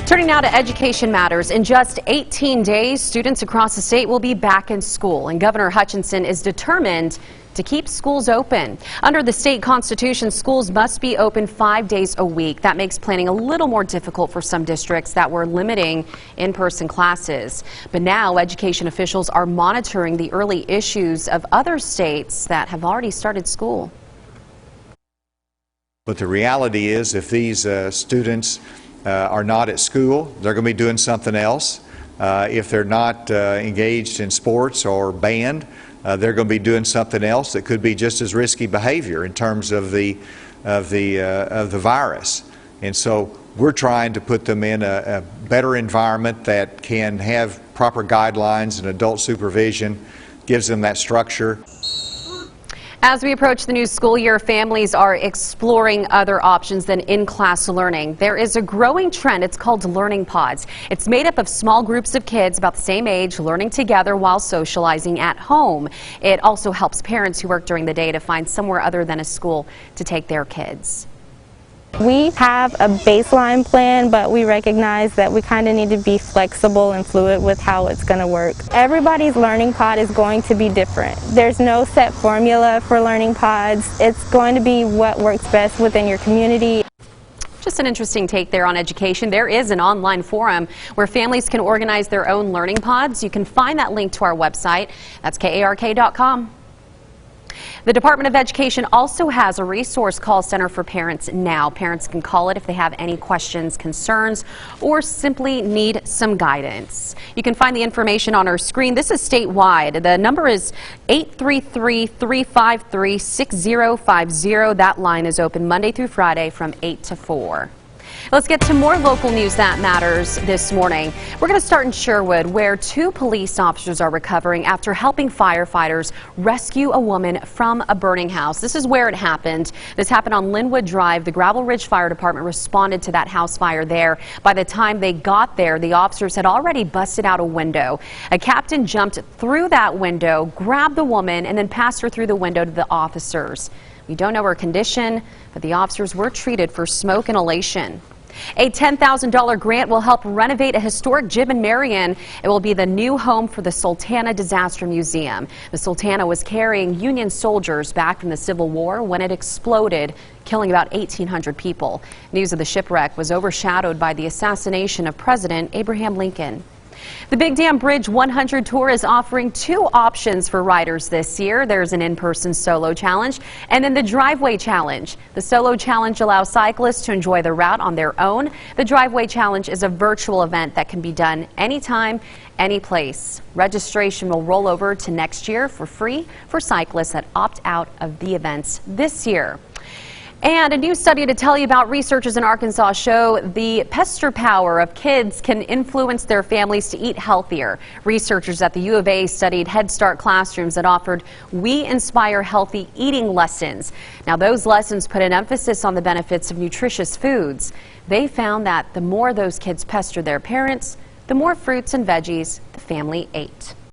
Turning now to education matters. In just 18 days, students across the state will be back in school, and Governor Hutchinson is determined to keep schools open. Under the state constitution, schools must be open 5 days a week. That makes planning a little more difficult for some districts that were limiting in-person classes. But now education officials are monitoring the early issues of other states that have already started school. But the reality is, if these students are not at school, they're going to be doing something else. If they're not engaged in sports or band, they're going to be doing something else that could be just as risky behavior in terms of the virus. And so we're trying to put them in a better environment that can have proper guidelines and adult supervision, gives them that structure. As we approach the new school year, families are exploring other options than in-class learning. There is a growing trend. It's called learning pods. It's made up of small groups of kids about the same age learning together while socializing at home. It also helps parents who work during the day to find somewhere other than a school to take their kids. We have a baseline plan, but we recognize that we kind of need to be flexible and fluid with how it's going to work. Everybody's learning pod is going to be different. There's no set formula for learning pods. It's going to be what works best within your community. Just an interesting take there on education. There is an online forum where families can organize their own learning pods. You can find that link to our website. That's KARK.com. The Department of Education also has a resource call center for parents now. Parents can call it if they have any questions, concerns, or simply need some guidance. You can find the information on our screen. This is statewide. The number is 833-353-6050. That line is open Monday through Friday from 8 to 4. Let's get to more local news that matters this morning. We're going to start in Sherwood, where 2 police officers are recovering after helping firefighters rescue a woman from a burning house. This is where it happened. This happened on Linwood Drive. The Gravel Ridge Fire Department responded to that house fire there. By the time they got there, the officers had already busted out a window. A captain jumped through that window, grabbed the woman, and then passed her through the window to the officers. We don't know her condition, but the officers were treated for smoke inhalation. A $10,000 grant will help renovate a historic gym in Marion. It will be the new home for the Sultana Disaster Museum. The Sultana was carrying Union soldiers back from the Civil War when it exploded, killing about 1,800 people. News of the shipwreck was overshadowed by the assassination of President Abraham Lincoln. The Big Dam Bridge 100 Tour is offering 2 options for riders this year. There's an in-person solo challenge and then the driveway challenge. The solo challenge allows cyclists to enjoy the route on their own. The driveway challenge is a virtual event that can be done anytime, any place. Registration will roll over to next year for free for cyclists that opt out of the events this year. And a new study to tell you about. Researchers in Arkansas show the pester power of kids can influence their families to eat healthier. Researchers at the U of A studied Head Start classrooms that offered We Inspire Healthy Eating lessons. Now, those lessons put an emphasis on the benefits of nutritious foods. They found that the more those kids pestered their parents, the more fruits and veggies the family ate.